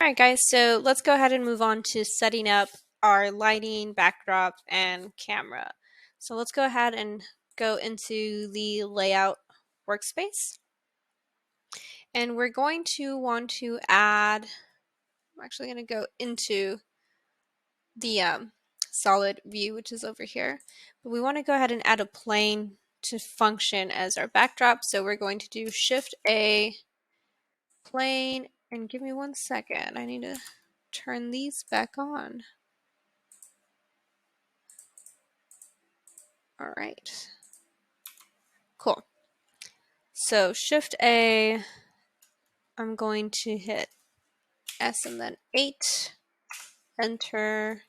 All right, guys, so let's go ahead and move on to setting up our lighting, backdrop, and camera. So let's go ahead and go into the layout workspace. And we're going to want to add, I'm actually going to go into the solid view, which is over here. But we want to go ahead and add a plane to function as our backdrop. So we're going to do Shift A, plane, and give me 1 second. I need to turn these back on. All right. Cool. So Shift A, I'm going to hit S and then 8, enter,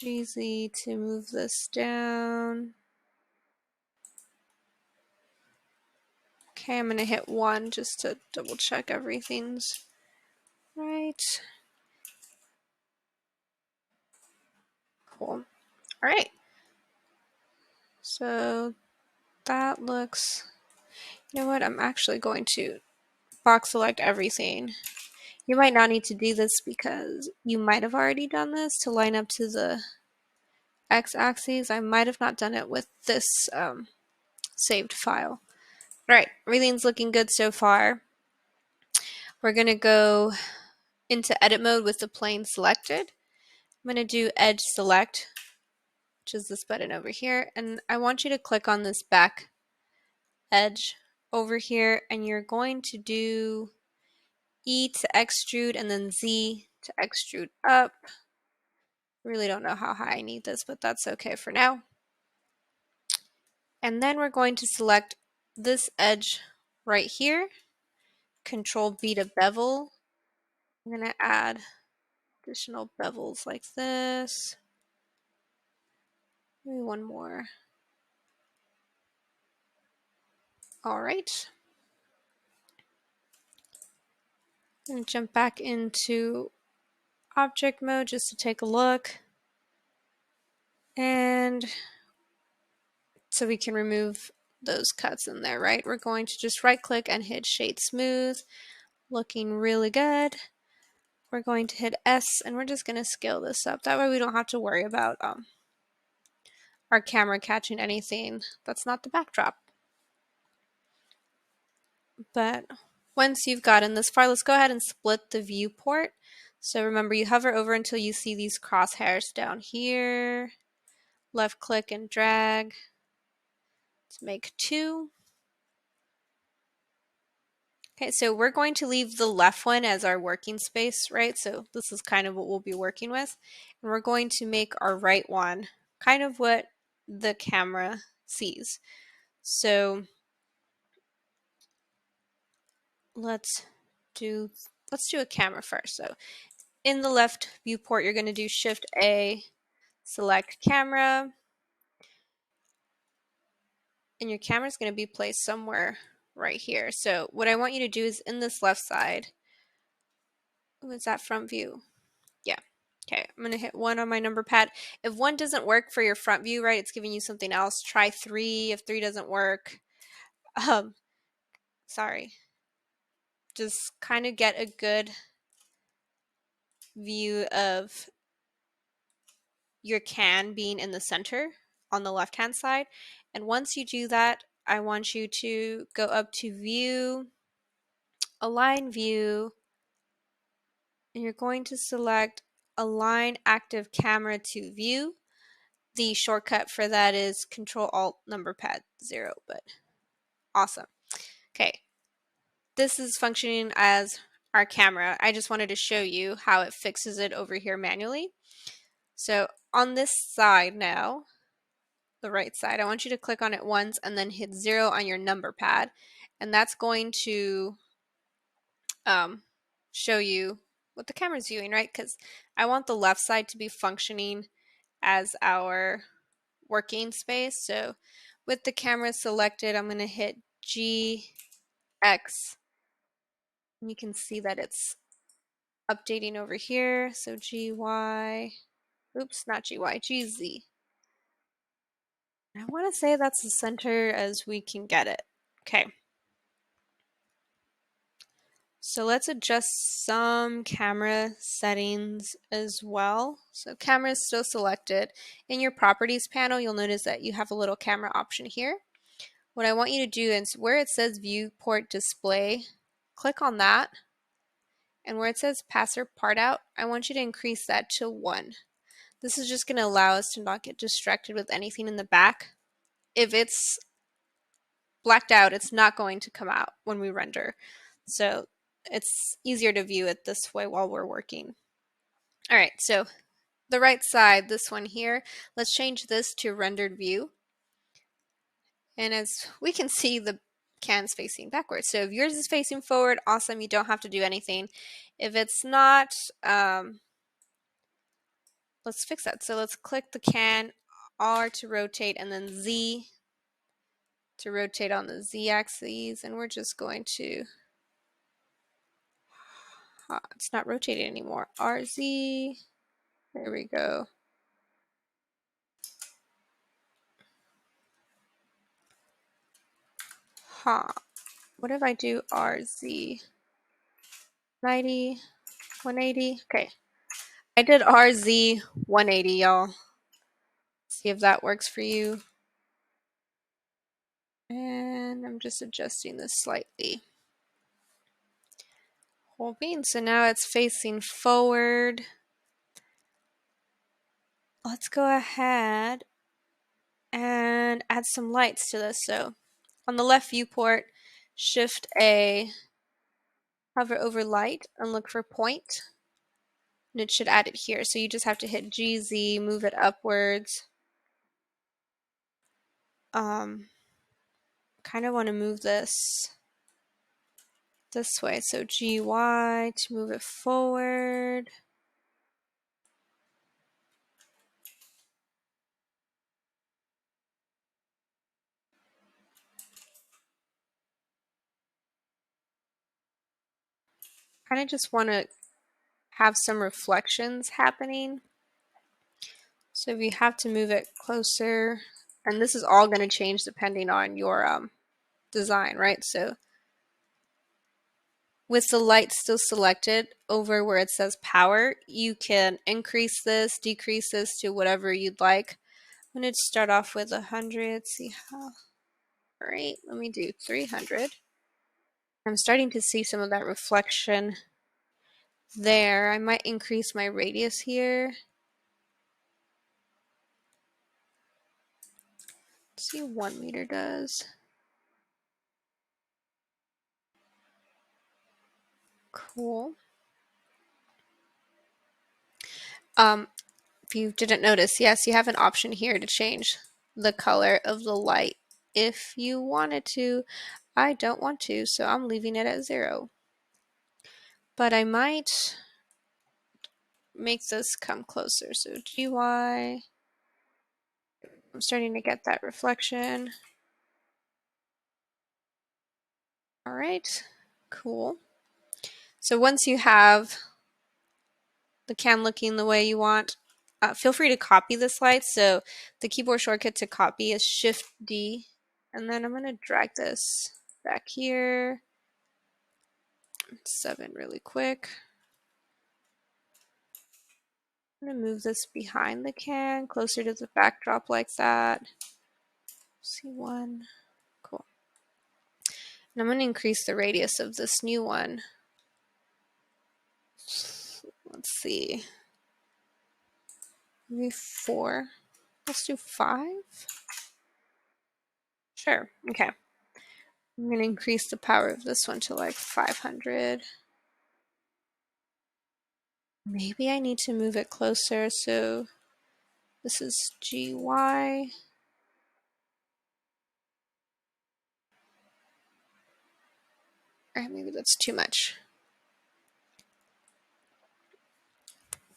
GZ to move this down. Okay, I'm going to hit 1 just to double check everything's right. Cool. All right. So that looks, you know what, I'm actually going to box select everything. You might not need to do this because you might have already done this to line up to the x-axis. I might have not done it with this saved file. All right, everything's looking good so far. We're going to go into edit mode with the plane selected. I'm going to do edge select, which is this button over here, and I want you to click on this back edge over here, and you're going to do E to extrude and then Z to extrude up. I really don't know how high I need this, but that's okay for now. And then we're going to select this edge right here, Control V to bevel. I'm going to add additional bevels like this. Maybe one more. All right. I'm going to jump back into object mode just to take a look. And so we can remove those cuts in there, right? We're going to just right click and hit shade smooth. Looking really good. We're going to hit S and we're just going to scale this up. That way we don't have to worry about our camera catching anything that's not the backdrop. But once you've gotten this far, let's go ahead and split the viewport. So remember, you hover over until you see these crosshairs down here. Left click and drag to make 2. Okay, so we're going to leave the left one as our working space, right? So this is kind of what we'll be working with. And we're going to make our right one kind of what the camera sees. So let's do a camera first. So in the left viewport, you're going to do Shift A, select camera, and your camera is going to be placed somewhere right here. So what I want you to do is in this left side, what's that front view? Yeah. Okay, I'm going to hit 1 on my number pad. If 1 doesn't work for your front view, right, it's giving you something else. Try 3 if 3 doesn't work. Sorry. Just kind of get a good view of your can being in the center on the left-hand side. And once you do that, I want you to go up to View, Align View, and you're going to select Align Active Camera to View. The shortcut for that is Control Alt number pad 0, but awesome. Okay, this is functioning as our camera. I just wanted to show you how it fixes it over here manually. So on this side now, the right side, I want you to click on it once and then hit 0 on your number pad, and that's going to show you what the camera's viewing, right? Because I want the left side to be functioning as our working space. So with the camera selected, I'm going to hit GX, and you can see that it's updating over here. So GY, oops, not GY, GZ. I want to say that's the center as we can get it. Okay. So let's adjust some camera settings as well. So camera is still selected. In your properties panel, you'll notice that you have a little camera option here. What I want you to do is where it says viewport display, click on that. And where it says passer part out, I want you to increase that to 1. This is just going to allow us to not get distracted with anything in the back. If it's blacked out, it's not going to come out when we render. So it's easier to view it this way while we're working. All right, so the right side, this one here, let's change this to rendered view. And as we can see, the can's facing backwards. So if yours is facing forward, awesome, you don't have to do anything. If it's not, let's fix that. So let's click the can, R to rotate, and then Z to rotate on the Z axis. And we're just going to, it's not rotating anymore. RZ, there we go. What if I do RZ? 90, 180, okay. I did RZ 180, y'all. See if that works for you. And I'm just adjusting this slightly. Whole bean, so now it's facing forward. Let's go ahead and add some lights to this. So on the left viewport, Shift A, hover over light and look for point. And it should add it here. So you just have to hit GZ, move it upwards. Kind of want to move this way. So GY to move it forward. Kind of just want to have some reflections happening. So if you have to move it closer, and this is all going to change depending on your design, right? So with the light still selected over where it says power, you can increase this, decrease this to whatever you'd like. I'm going to start off with 100, see how, all right, let me do 300. I'm starting to see some of that reflection there. I might increase my radius here. Let's see what 1 meter does. Cool. If you didn't notice, yes, you have an option here to change the color of the light if you wanted to. I don't want to, so I'm leaving it at 0. But I might make this come closer. So GY, I'm starting to get that reflection. All right, cool. So once you have the can looking the way you want, feel free to copy the slide. So the keyboard shortcut to copy is Shift D, and then I'm going to drag this back here. 7 really quick. I'm going to move this behind the can, closer to the backdrop like that. C1, cool. And I'm going to increase the radius of this new one. Let's see, maybe 4. Let's do 5. Sure, okay. I'm going to increase the power of this one to like 500. Maybe I need to move it closer, so this is GY. Or maybe that's too much.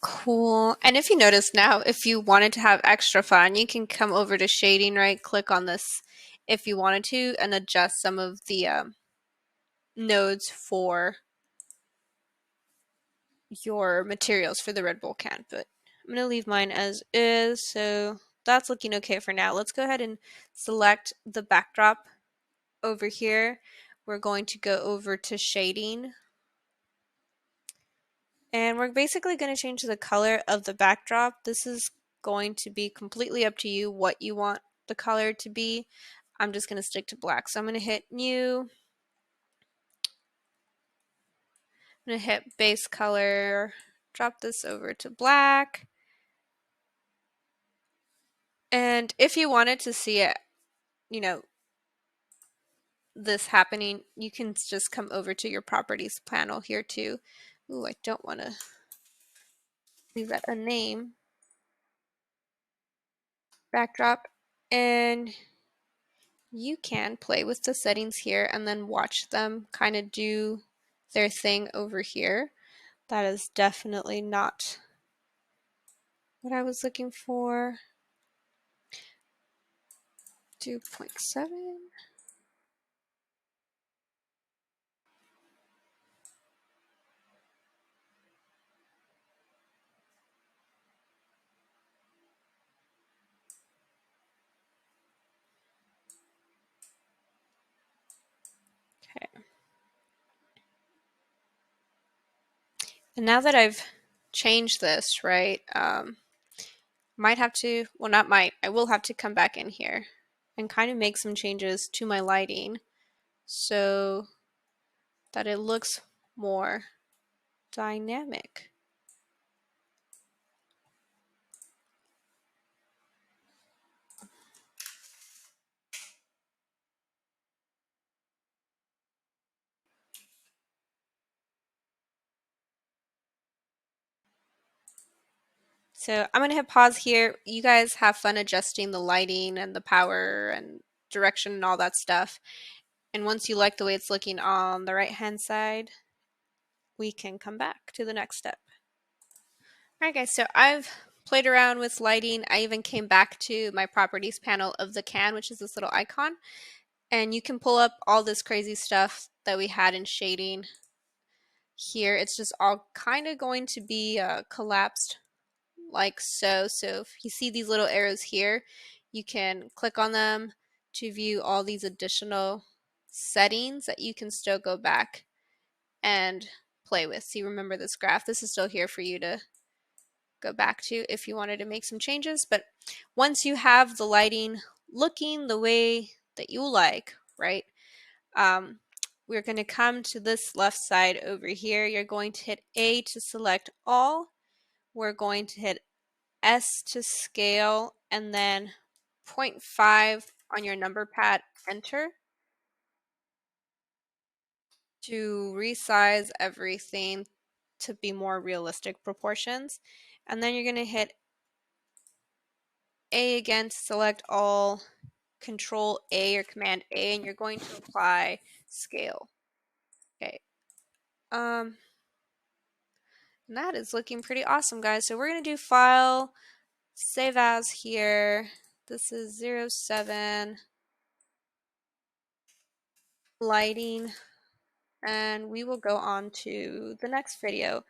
Cool. And if you notice now, if you wanted to have extra fun, you can come over to shading, right? Click on this if you wanted to and adjust some of the nodes for your materials for the Red Bull can. But I'm going to leave mine as is. So that's looking okay for now. Let's go ahead and select the backdrop over here. We're going to go over to shading. And we're basically going to change the color of the backdrop. This is going to be completely up to you what you want the color to be. I'm just going to stick to black. So I'm going to hit new. I'm going to hit base color, drop this over to black. And if you wanted to see it, you know, this happening, you can just come over to your properties panel here too. Ooh, I don't want to leave that a name. Backdrop. And you can play with the settings here and then watch them kind of do their thing over here. That is definitely not what I was looking for. 2.7. Okay. And now that I've changed this, right, might have to, well, not might, I will have to come back in here and kind of make some changes to my lighting so that it looks more dynamic. So I'm going to hit pause here. You guys have fun adjusting the lighting and the power and direction and all that stuff. And once you like the way it's looking on the right hand side, we can come back to the next step. All right, guys, so I've played around with lighting. I even came back to my properties panel of the can, which is this little icon. And you can pull up all this crazy stuff that we had in shading here. It's just all kind of going to be collapsed like so. So if you see these little arrows here, you can click on them to view all these additional settings that you can still go back and play with. So you remember this graph. This is still here for you to go back to if you wanted to make some changes. But once you have the lighting looking the way that you like, right? We're going to come to this left side over here. You're going to hit A to select all. We're going to hit S to scale and then 0.5 on your number pad, enter to resize everything to be more realistic proportions. And then you're going to hit A again to select all, Control A or Command A, and you're going to apply scale. Okay. And that is looking pretty awesome, guys. So we're going to do File, Save As here. This is 07 lighting, and we will go on to the next video.